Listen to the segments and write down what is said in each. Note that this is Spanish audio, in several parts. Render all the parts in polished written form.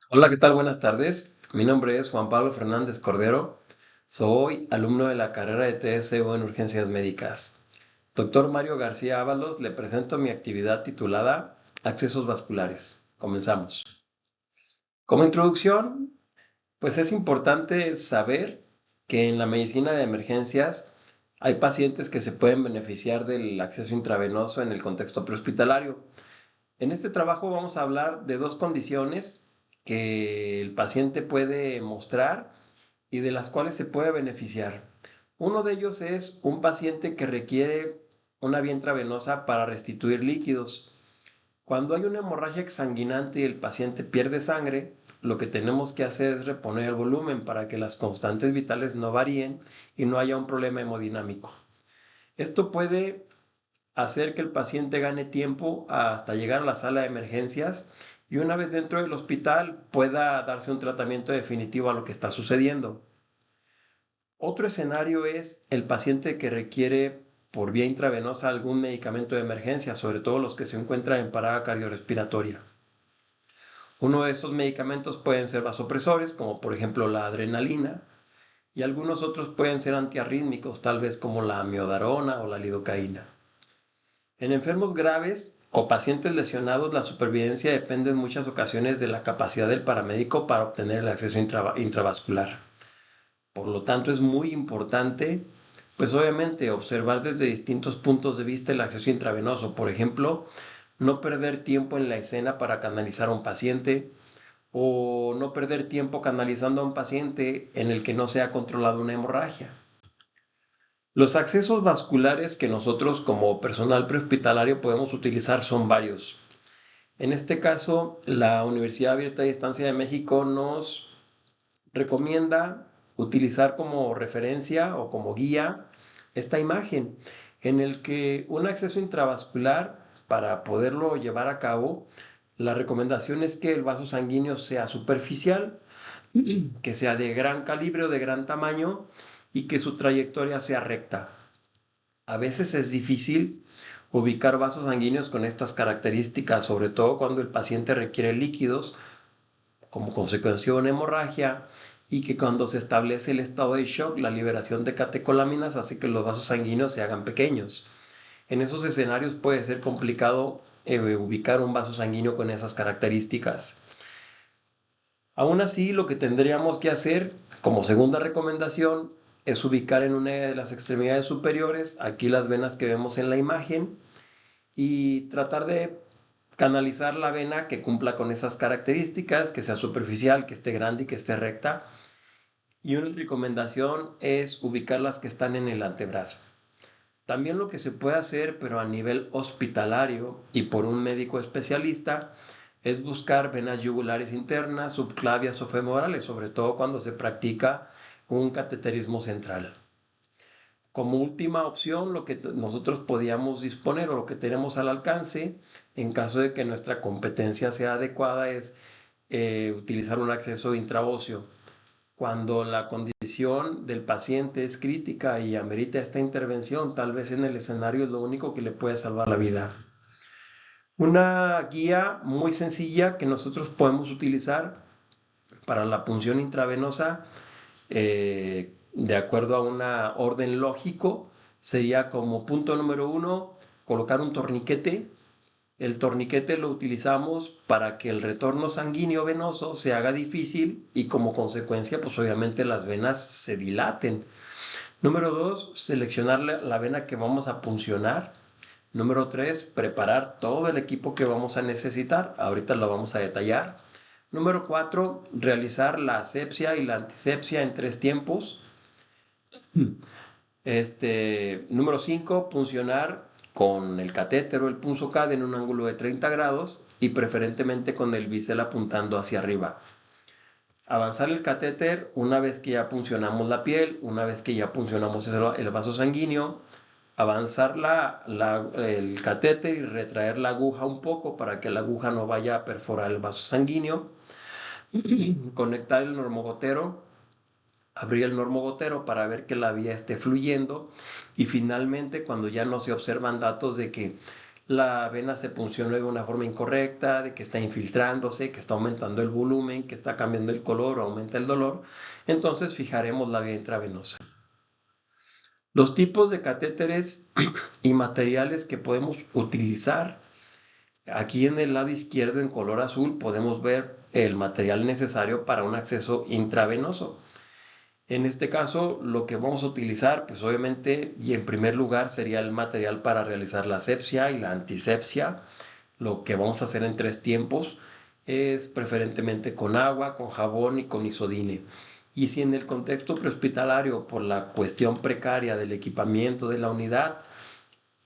Hola, ¿qué tal? Buenas tardes. Mi nombre es Juan Pablo Fernández Cordero. Soy alumno de la carrera de TSO en Urgencias Médicas. Doctor Mario García Ábalos, le presento mi actividad titulada Accesos Vasculares. Comenzamos. Como introducción, pues es importante saber que en la medicina de emergencias hay pacientes que se pueden beneficiar del acceso intravenoso en el contexto prehospitalario. En este trabajo vamos a hablar de dos condiciones que el paciente puede mostrar y de las cuales se puede beneficiar. Uno de ellos es un paciente que requiere una vía intravenosa para restituir líquidos. Cuando hay una hemorragia exsanguinante y el paciente pierde sangre, lo que tenemos que hacer es reponer el volumen para que las constantes vitales no varíen y no haya un problema hemodinámico. Esto puede hacer que el paciente gane tiempo hasta llegar a la sala de emergencias y una vez dentro del hospital pueda darse un tratamiento definitivo a lo que está sucediendo. Otro escenario es el paciente que requiere por vía intravenosa algún medicamento de emergencia, sobre todo los que se encuentran en parada cardiorrespiratoria. Uno de esos medicamentos pueden ser vasopresores, como por ejemplo la adrenalina, y algunos otros pueden ser antiarrítmicos, tal vez como la amiodarona o la lidocaína. En enfermos graves o pacientes lesionados, la supervivencia depende en muchas ocasiones de la capacidad del paramédico para obtener el acceso intravascular. Por lo tanto, es muy importante, pues obviamente, observar desde distintos puntos de vista el acceso intravenoso. Por ejemplo, no perder tiempo en la escena para canalizar a un paciente o no perder tiempo canalizando a un paciente en el que no se ha controlado una hemorragia. Los accesos vasculares que nosotros como personal prehospitalario podemos utilizar son varios. En este caso, la Universidad Abierta a Distancia de México nos recomienda utilizar como referencia o como guía esta imagen en el que un acceso intravascular, para poderlo llevar a cabo, la recomendación es que el vaso sanguíneo sea superficial, que sea de gran calibre o de gran tamaño y que su trayectoria sea recta. A veces es difícil ubicar vasos sanguíneos con estas características, sobre todo cuando el paciente requiere líquidos como consecuencia de una hemorragia y que cuando se establece el estado de shock, la liberación de catecolaminas hace que los vasos sanguíneos se hagan pequeños. En esos escenarios puede ser complicado ubicar un vaso sanguíneo con esas características. Aún así, lo que tendríamos que hacer como segunda recomendación es ubicar en una de las extremidades superiores, aquí las venas que vemos en la imagen, y tratar de canalizar la vena que cumpla con esas características, que sea superficial, que esté grande y que esté recta. Y una recomendación es ubicar las que están en el antebrazo. También lo que se puede hacer, pero a nivel hospitalario y por un médico especialista, es buscar venas yugulares internas, subclavias o femorales, sobre todo cuando se practica un cateterismo central. Como última opción, lo que nosotros podíamos disponer o lo que tenemos al alcance, en caso de que nuestra competencia sea adecuada, es utilizar un acceso intraóseo. Cuando la condición del paciente es crítica y amerita esta intervención, tal vez en el escenario es lo único que le puede salvar la vida. Una guía muy sencilla que nosotros podemos utilizar para la punción intravenosa, de acuerdo a una orden lógico, sería como punto número uno, colocar un torniquete. El torniquete lo utilizamos para que el retorno sanguíneo venoso se haga difícil y como consecuencia, pues obviamente las venas se dilaten. Número dos, seleccionar la vena que vamos a puncionar. Número tres, preparar todo el equipo que vamos a necesitar. Ahorita lo vamos a detallar. Número cuatro, realizar la asepsia y la antisepsia en 3 tiempos. Número 5, puncionar con el catéter o el punzoCAD en un ángulo de 30 grados y preferentemente con el bisel apuntando hacia arriba. Avanzar el catéter una vez que ya puncionamos la piel, una vez que ya puncionamos el vaso sanguíneo, avanzar el catéter y retraer la aguja un poco para que la aguja no vaya a perforar el vaso sanguíneo, conectar el normogotero, abrir el normogotero para ver que la vía esté fluyendo y finalmente cuando ya no se observan datos de que la vena se punciona de una forma incorrecta, de que está infiltrándose, que está aumentando el volumen, que está cambiando el color o aumenta el dolor, entonces fijaremos la vía intravenosa. Los tipos de catéteres y materiales que podemos utilizar. Aquí en el lado izquierdo en color azul podemos ver el material necesario para un acceso intravenoso. En este caso, lo que vamos a utilizar, pues obviamente, y en primer lugar, sería el material para realizar la asepsia y la antisepsia. Lo que vamos a hacer en 3 tiempos es preferentemente con agua, con jabón y con isodine. Y si en el contexto prehospitalario, por la cuestión precaria del equipamiento de la unidad,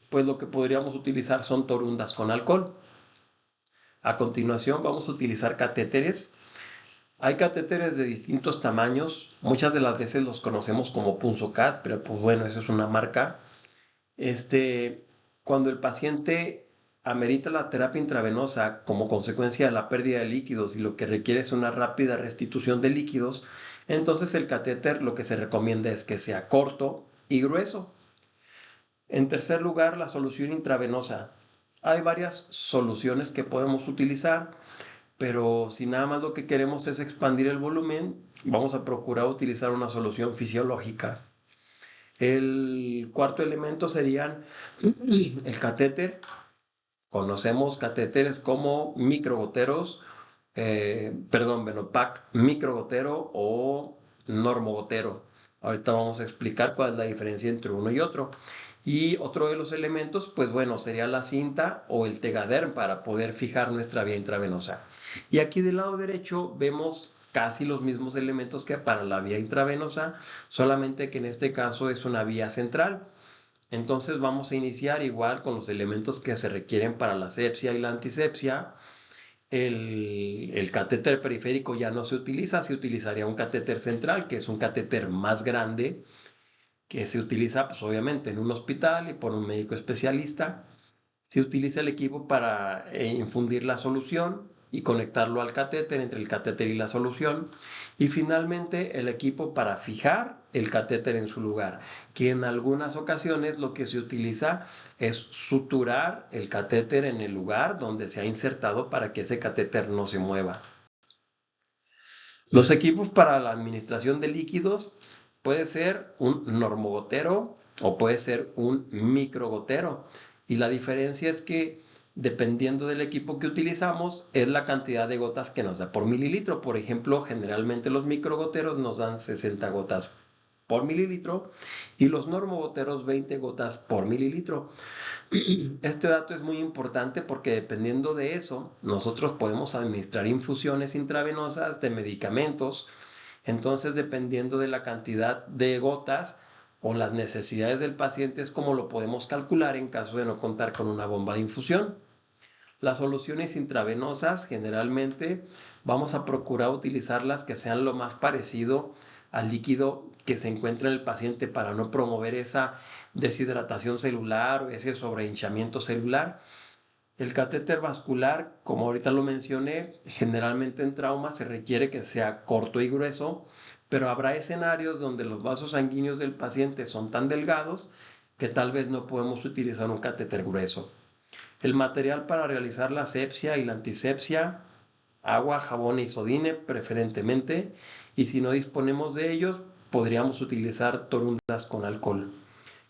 pues lo que podríamos utilizar son torundas con alcohol. A continuación vamos a utilizar catéteres. Hay catéteres de distintos tamaños, muchas de las veces los conocemos como Punzocat, pero pues bueno, eso es una marca. Cuando el paciente amerita la terapia intravenosa como consecuencia de la pérdida de líquidos y lo que requiere es una rápida restitución de líquidos, entonces el catéter lo que se recomienda es que sea corto y grueso. En tercer lugar, la solución intravenosa. Hay varias soluciones que podemos utilizar, pero si nada más lo que queremos es expandir el volumen, vamos a procurar utilizar una solución fisiológica. El cuarto elemento serían el catéter. Conocemos catéteres como microgoteros, Venopac microgotero o normogotero. Ahorita vamos a explicar cuál es la diferencia entre uno y otro. Y otro de los elementos, pues bueno, sería la cinta o el Tegaderm para poder fijar nuestra vía intravenosa. Y aquí del lado derecho vemos casi los mismos elementos que para la vía intravenosa, solamente que en este caso es una vía central. Entonces vamos a iniciar igual con los elementos que se requieren para la asepsia y la antisepsia. El catéter periférico ya no se utiliza, se utilizaría un catéter central, que es un catéter más grande, que se utiliza pues obviamente en un hospital y por un médico especialista. Se utiliza el equipo para infundir la solución y conectarlo al catéter, entre el catéter y la solución. Y finalmente el equipo para fijar el catéter en su lugar, que en algunas ocasiones lo que se utiliza es suturar el catéter en el lugar donde se ha insertado para que ese catéter no se mueva. Los equipos para la administración de líquidos puede ser un normogotero o puede ser un microgotero. Y la diferencia es que dependiendo del equipo que utilizamos es la cantidad de gotas que nos da por mililitro. Por ejemplo, generalmente los microgoteros nos dan 60 gotas por mililitro y los normogoteros 20 gotas por mililitro. Este dato es muy importante porque dependiendo de eso, nosotros podemos administrar infusiones intravenosas de medicamentos. Entonces, dependiendo de la cantidad de gotas o las necesidades del paciente, es como lo podemos calcular en caso de no contar con una bomba de infusión. Las soluciones intravenosas, generalmente, vamos a procurar utilizarlas que sean lo más parecido al líquido que se encuentra en el paciente para no promover esa deshidratación celular o ese sobrehinchamiento celular. El catéter vascular, como ahorita lo mencioné, generalmente en trauma se requiere que sea corto y grueso, pero habrá escenarios donde los vasos sanguíneos del paciente son tan delgados que tal vez no podemos utilizar un catéter grueso. El material para realizar la asepsia y la antisepsia, agua, jabón e isodine preferentemente, y si no disponemos de ellos, podríamos utilizar torundas con alcohol.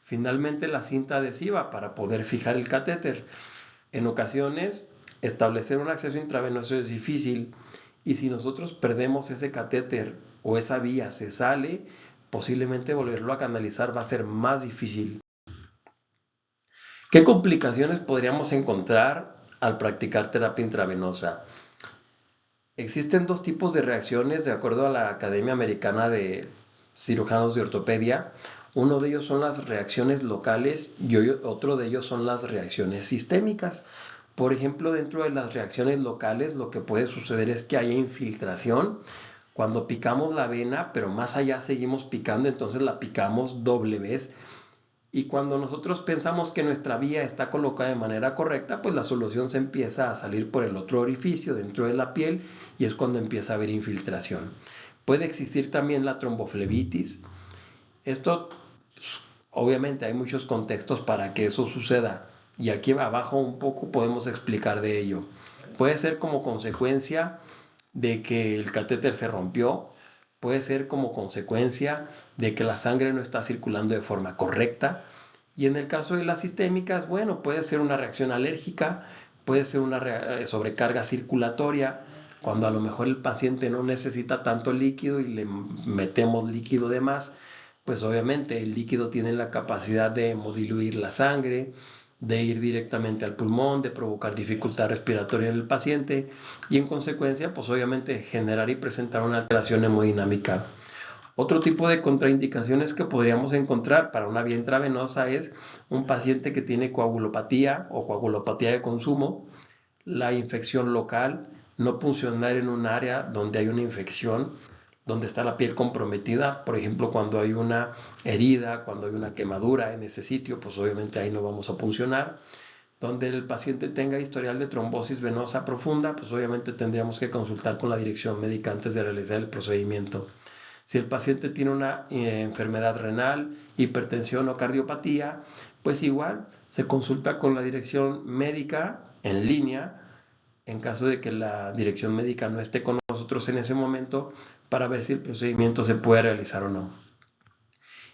Finalmente, la cinta adhesiva para poder fijar el catéter. En ocasiones, establecer un acceso intravenoso es difícil y si nosotros perdemos ese catéter o esa vía se sale, posiblemente volverlo a canalizar va a ser más difícil. ¿Qué complicaciones podríamos encontrar al practicar terapia intravenosa? Existen 2 tipos de reacciones de acuerdo a la Academia Americana de Cirujanos de Ortopedia. Uno de ellos son las reacciones locales y otro de ellos son las reacciones sistémicas. Por ejemplo, dentro de las reacciones locales lo que puede suceder es que haya infiltración. Cuando picamos la vena, pero más allá seguimos picando, entonces la picamos doble vez. Y cuando nosotros pensamos que nuestra vía está colocada de manera correcta, pues la solución se empieza a salir por el otro orificio dentro de la piel y es cuando empieza a haber infiltración. Puede existir también la tromboflebitis. Esto, obviamente, hay muchos contextos para que eso suceda. y aquí abajo un poco podemos explicar de ello. Puede ser como consecuencia de que el catéter se rompió, puede ser como consecuencia de que la sangre no está circulando de forma correcta, y en el caso de las sistémicas, bueno, puede ser una reacción alérgica, puede ser una sobrecarga circulatoria, cuando a lo mejor el paciente no necesita tanto líquido y le metemos líquido de más, pues obviamente el líquido tiene la capacidad de hemodiluir la sangre, de ir directamente al pulmón, de provocar dificultad respiratoria en el paciente y en consecuencia, pues obviamente generar y presentar una alteración hemodinámica. Otro tipo de contraindicaciones que podríamos encontrar para una vía intravenosa es un paciente que tiene coagulopatía o coagulopatía de consumo, la infección local, no funcionar en un área donde hay una infección, donde está la piel comprometida, por ejemplo, cuando hay una herida, cuando hay una quemadura en ese sitio, pues obviamente ahí no vamos a funcionar. Donde el paciente tenga historial de trombosis venosa profunda, pues obviamente tendríamos que consultar con la dirección médica antes de realizar el procedimiento. Si el paciente tiene una enfermedad renal, hipertensión o cardiopatía, pues igual se consulta con la dirección médica en línea en caso de que la dirección médica no esté con nosotros en ese momento para ver si el procedimiento se puede realizar o no.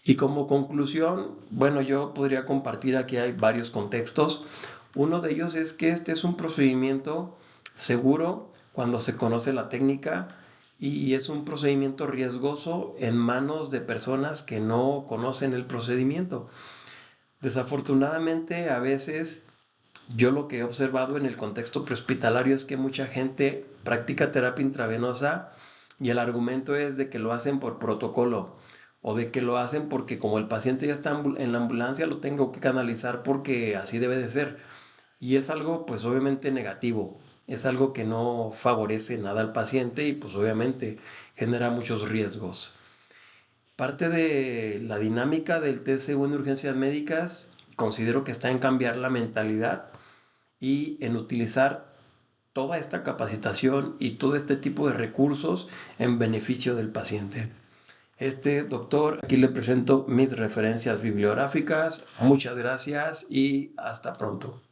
Y como conclusión, bueno, yo podría compartir aquí hay varios contextos. Uno de ellos es que este es un procedimiento seguro cuando se conoce la técnica y es un procedimiento riesgoso en manos de personas que no conocen el procedimiento. Desafortunadamente, a veces yo lo que he observado en el contexto prehospitalario es que mucha gente practica terapia intravenosa y el argumento es de que lo hacen por protocolo o de que lo hacen porque como el paciente ya está en la ambulancia lo tengo que canalizar porque así debe de ser. Y es algo pues obviamente negativo, es algo que no favorece nada al paciente y pues obviamente genera muchos riesgos. Parte de la dinámica del TCU en urgencias médicas considero que está en cambiar la mentalidad y en utilizar toda esta capacitación y todo este tipo de recursos en beneficio del paciente. Doctor, aquí le presento mis referencias bibliográficas. Muchas gracias y hasta pronto.